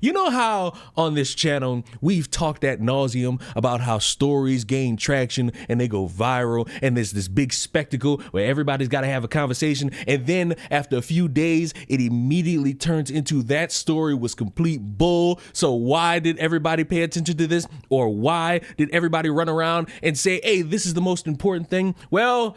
You know how on this channel we've talked ad nauseum about how stories gain traction and they go viral, and there's this big spectacle where everybody's got to have a conversation, and then after a few days it immediately turns into that story was complete bull. So why did everybody pay attention to this? Or why did everybody run around and say, hey, this is the most important thing? Well,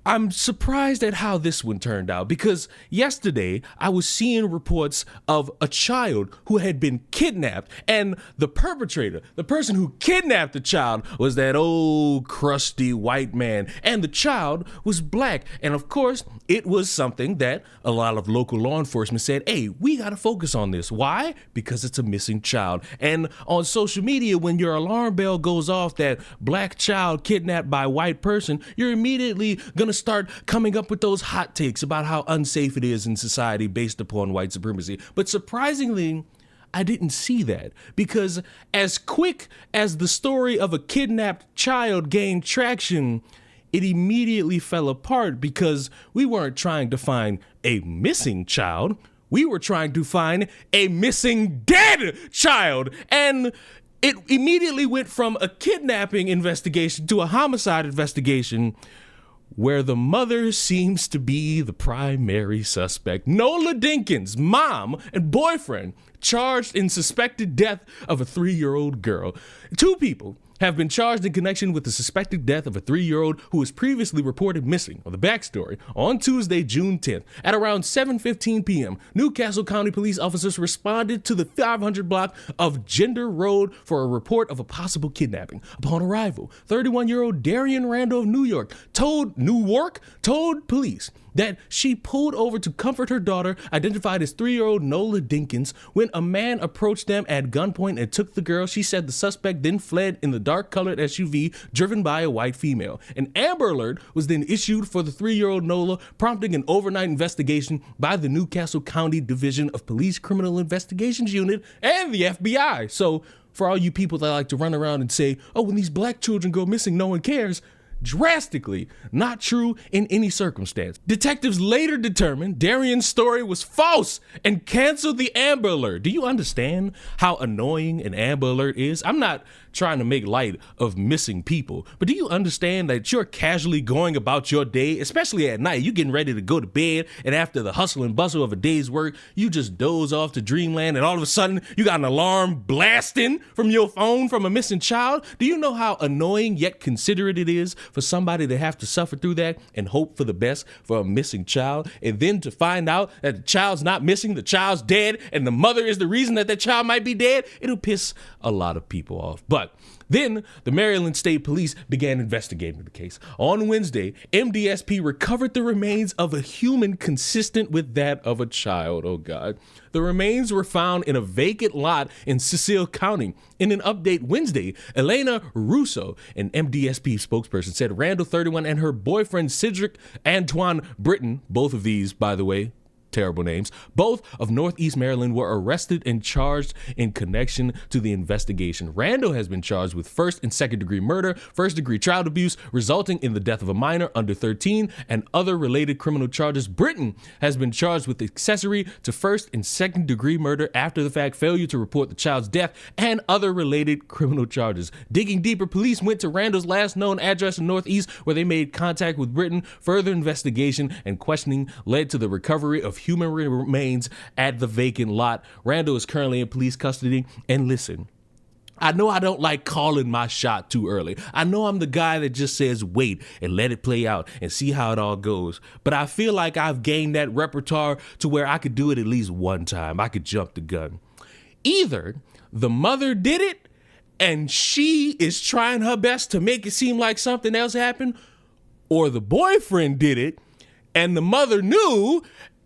I'm surprised at how this one turned out, because yesterday I was seeing reports of a child who had been kidnapped, and the perpetrator, the person who kidnapped the child, was that old crusty white man, and the child was black. And of course, it was something that a lot of local law enforcement said, hey, we got to focus on this. Why? Because it's a missing child. And on social media, when your alarm bell goes off that black child kidnapped by white person, you're immediately gonna start coming up with those hot takes about how unsafe it is in society based upon white supremacy. But surprisingly, I didn't see that, because as quick as the story of a kidnapped child gained traction, it immediately fell apart, because we weren't trying to find a missing child. We were trying to find a missing dead child. And it immediately went from a kidnapping investigation to a homicide investigation, where the mother seems to be the primary suspect. Nola Dinkins, mom and boyfriend, charged in suspected death of a 3-year-old girl. Two people have been charged in connection with the suspected death of a 3-year-old who was previously reported missing. On the backstory, on Tuesday, June 10th, at around 7:15 p.m., Newcastle County police officers responded to the 500 block of Gender Road for a report of a possible kidnapping. Upon arrival, 31-year-old Darian Randall of Newark told police that she pulled over to comfort her daughter, identified as 3-year-old Nola Dinkins, when a man approached them at gunpoint and took the girl. She said the suspect then fled in the dark-colored SUV driven by a white female. An Amber Alert was then issued for the 3-year-old Nola, prompting an overnight investigation by the Newcastle County Division of Police Criminal Investigations Unit and the FBI. So for all you people that like to run around and say, oh, when these black children go missing, no one cares, drastically not true in any circumstance. Detectives later determined Darian's story was false and canceled the Amber Alert. Do you understand how annoying an Amber Alert is? I'm not trying to make light of missing people, but do you understand that you're casually going about your day, especially at night? You're getting ready to go to bed, and after the hustle and bustle of a day's work, you just doze off to dreamland, and all of a sudden you got an alarm blasting from your phone from a missing child? Do you know how annoying yet considerate it is for somebody to have to suffer through that and hope for the best for a missing child, and then to find out that the child's not missing, the child's dead, and the mother is the reason that child might be dead? It'll piss a lot of people off. But then the Maryland State Police began investigating the case. On Wednesday, MDSP recovered the remains of a human consistent with that of a child. Oh God. The remains were found in a vacant lot in Cecil County. In an update Wednesday, Elena Russo, an MDSP spokesperson, said Randall, 31, and her boyfriend Cedric Antoine Britton, both of these, by the way, terrible names, both of Northeast Maryland, were arrested and charged in connection to the investigation. Randall has been charged with first and second degree murder, first degree child abuse resulting in the death of a minor under 13, and other related criminal charges. Britton has been charged with accessory to first and second degree murder after the fact, failure to report the child's death, and other related criminal charges. Digging deeper, police went to Randall's last known address in Northeast, where they made contact with Britton. Further investigation and questioning led to the recovery of human remains at the vacant lot. Randall is currently in police custody. And listen, I know I don't like calling my shot too early. I know I'm the guy that just says wait and let it play out and see how it all goes. But I feel like I've gained that repertoire to where I could do it at least one time. I could jump the gun. Either the mother did it and she is trying her best to make it seem like something else happened, or the boyfriend did it and the mother knew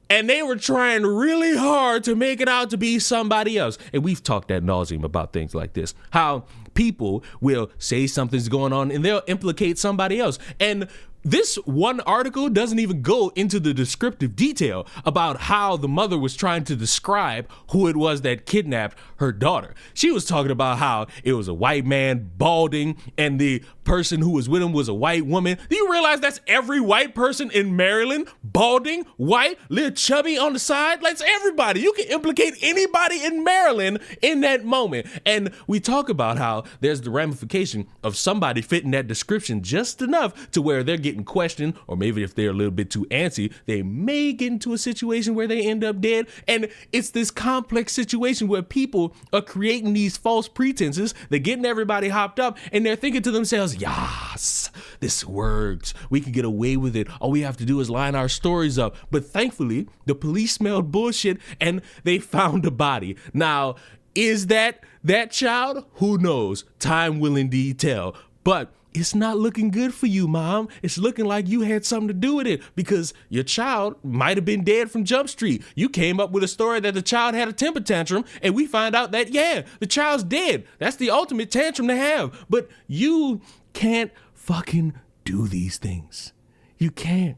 and they were trying really hard to make it out to be somebody else. And we've talked ad nauseum about things like this, how people will say something's going on and they'll implicate somebody else. And this one article doesn't even go into the descriptive detail about how the mother was trying to describe who it was that kidnapped her daughter. She was talking about how it was a white man, balding, and the person who was with him was a white woman. Do you realize that's every white person in Maryland? Balding, white, little chubby on the side? That's everybody. You can implicate anybody in Maryland in that moment. And we talk about how there's the ramification of somebody fitting that description just enough to where they're getting questioned, or maybe if they're a little bit too antsy, they may get into a situation where they end up dead. And it's this complex situation where people are creating these false pretenses. They're getting everybody hopped up and they're thinking to themselves, yes, this works. We can get away with it. All we have to do is line our stories up. But thankfully, the police smelled bullshit and they found a body. Now, is that child? Who knows? Time will indeed tell. But it's not looking good for you, Mom. It's looking like you had something to do with it because your child might have been dead from Jump Street. You came up with a story that the child had a temper tantrum, and we find out that, yeah, the child's dead. That's the ultimate tantrum to have. But you can't fucking do these things. You can't.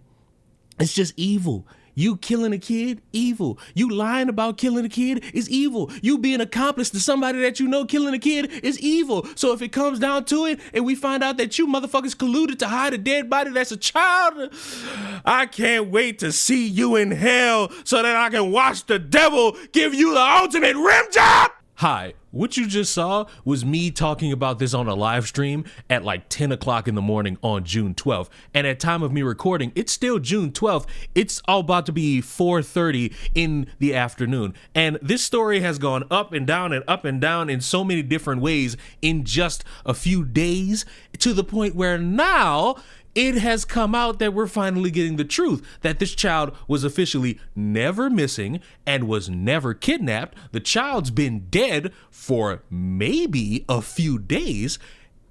It's just evil. You killing a kid, evil. You lying about killing a kid is evil. You being accomplice to somebody that you know killing a kid is evil. So if it comes down to it and we find out that you motherfuckers colluded to hide a dead body that's a child, I can't wait to see you in hell so that I can watch the devil give you the ultimate rim job. Hi, what you just saw was me talking about this on a live stream at like 10 o'clock in the morning on June 12th. And at time of me recording, it's still June 12th. It's all about to be 4:30 in the afternoon. And this story has gone up and down in so many different ways in just a few days, to the point where now it has come out that we're finally getting the truth, that this child was officially never missing and was never kidnapped. The child's been dead for maybe a few days,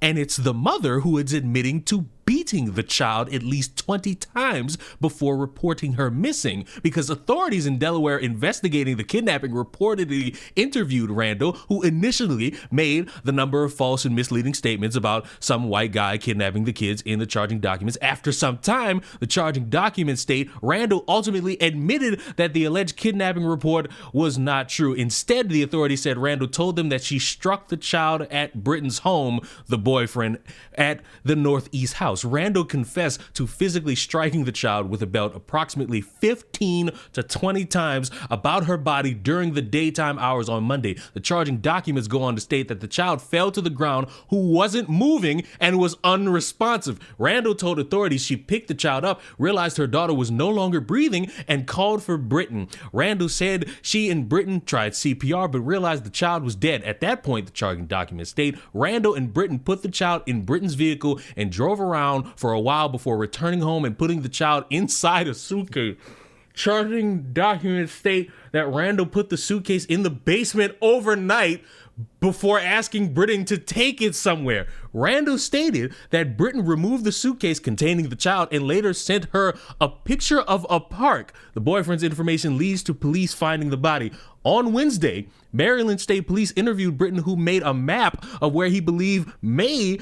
and it's the mother who is admitting to beating the child at least 20 times before reporting her missing, because authorities in Delaware investigating the kidnapping reportedly interviewed Randall, who initially made the number of false and misleading statements about some white guy kidnapping the kids in the charging documents. After some time, the charging documents state Randall ultimately admitted that the alleged kidnapping report was not true. Instead, the authorities said Randall told them that she struck the child at Britton's home, the boyfriend, at the Northeast house. Randall confessed to physically striking the child with a belt approximately 15 to 20 times about her body during the daytime hours on Monday. The charging documents go on to state that the child fell to the ground, who wasn't moving and was unresponsive. Randall told authorities she picked the child up, realized her daughter was no longer breathing, and called for Britton. Randall said she and Britton tried CPR but realized the child was dead. At that point, the charging documents state Randall and Britton put the child in Britton's vehicle and drove around for a while before returning home and putting the child inside a suitcase. Charging documents state that Randall put the suitcase in the basement overnight before asking Britton to take it somewhere. Randall stated that Britton removed the suitcase containing the child and later sent her a picture of a park. The boyfriend's information leads to police finding the body. On Wednesday, Maryland State Police interviewed Britton, who made a map of where he believed May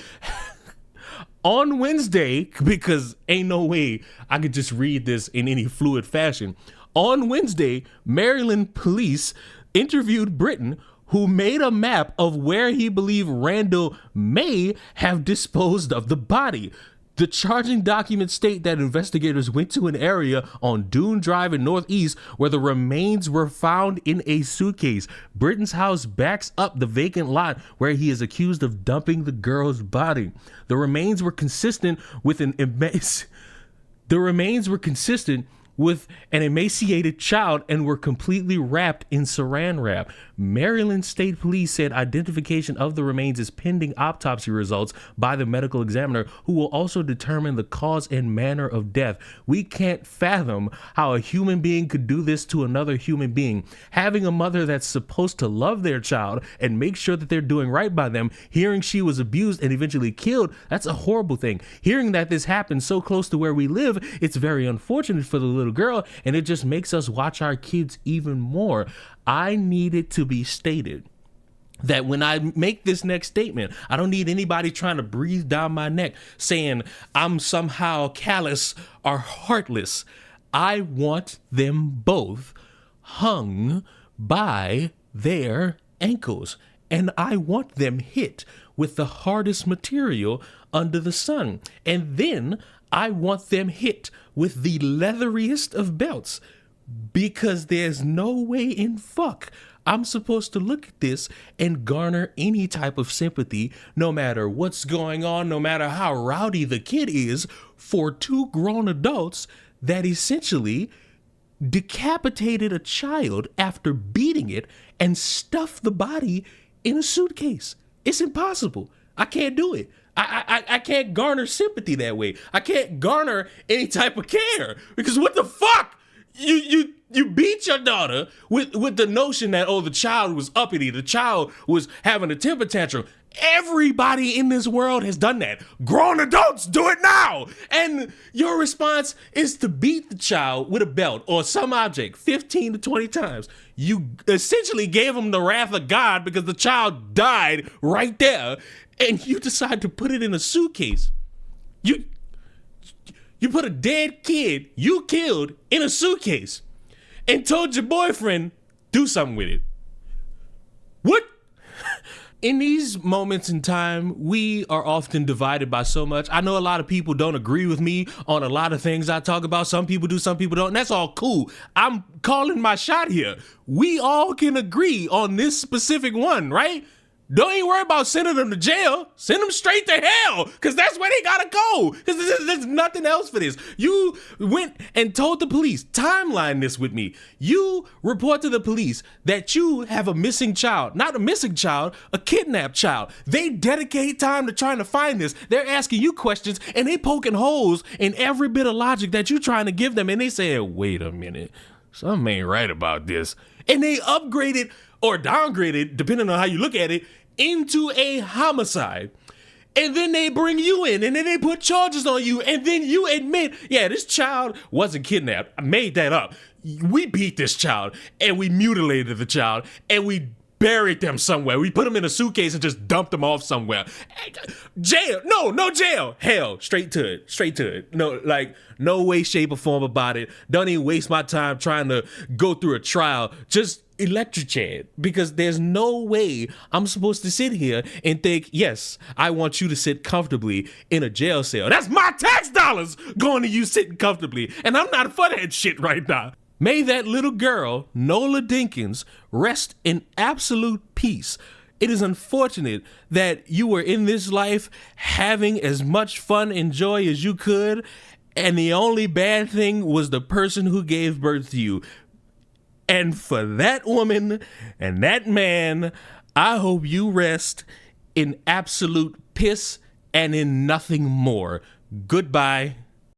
on Wednesday, because ain't no way I could just read this in any fluid fashion. On Wednesday, Maryland police interviewed Britton, who made a map of where he believed Randall may have disposed of the body. The charging documents state that investigators went to an area on Dune Drive in Northeast where the remains were found in a suitcase. Britton's house backs up the vacant lot where he is accused of dumping the girl's body. The remains were consistent with an emaciated child and were completely wrapped in saran wrap. Maryland State Police said identification of the remains is pending autopsy results by the medical examiner, who will also determine the cause and manner of death. We can't fathom how a human being could do this to another human being. Having a mother that's supposed to love their child and make sure that they're doing right by them, hearing she was abused and eventually killed, that's a horrible thing. Hearing that this happened so close to where we live, it's very unfortunate for the little girl, and it just makes us watch our kids even more. I need it to be stated that when I make this next statement, I don't need anybody trying to breathe down my neck saying I'm somehow callous or heartless. I want them both hung by their ankles. and I want them hit with the hardest material under the sun. And then I want them hit with the leatheriest of belts, because there's no way in fuck I'm supposed to look at this and garner any type of sympathy, no matter what's going on, no matter how rowdy the kid is, for two grown adults that essentially decapitated a child after beating it and stuffed the body in a suitcase. It's impossible. I can't do it. I can't garner sympathy that way. I can't garner any type of care, because what the fuck? You beat your daughter with the notion that, oh, the child was uppity, the child was having a temper tantrum. Everybody in this world has done that. Grown adults do it now. And your response is to beat the child with a belt or some object 15 to 20 times. You essentially gave him the wrath of God because the child died right there, and you decide to put it in a suitcase. You put a dead kid you killed in a suitcase and told your boyfriend, do something with it. What? In these moments in time, we are often divided by so much. I know a lot of people don't agree with me on a lot of things I talk about. Some people do, some people don't, and that's all cool. I'm calling my shot here. We all can agree on this specific one, right? Don't even worry about sending them to jail. Send them straight to hell, because that's where they gotta go. Because there's nothing else for this. You went and told the police, timeline this with me. You report to the police that you have a missing child. Not a missing child, a kidnapped child. They dedicate time to trying to find this. They're asking you questions, and they poking holes in every bit of logic that you're trying to give them. And they say, wait a minute, something ain't right about this. And they upgrade it or downgrade it, depending on how you look at it, into a homicide. And then they bring you in, and then they put charges on you, and then you admit, yeah, this child wasn't kidnapped. I made that up. We beat this child, and we mutilated the child, and we buried them somewhere. We put them in a suitcase and just dumped them off somewhere. Jail. No jail. Hell, straight to it. No way, shape, or form about it. Don't even waste my time trying to go through a trial. Just electrocute, because there's no way I'm supposed to sit here and think, yes, I want you to sit comfortably in a jail cell. That's my tax dollars going to you sitting comfortably, and I'm not for that shit right now. May that little girl, Nola Dinkins, rest in absolute peace. It is unfortunate that you were in this life having as much fun and joy as you could, and the only bad thing was the person who gave birth to you. And for that woman and that man, I hope you rest in absolute piss and in nothing more. Goodbye.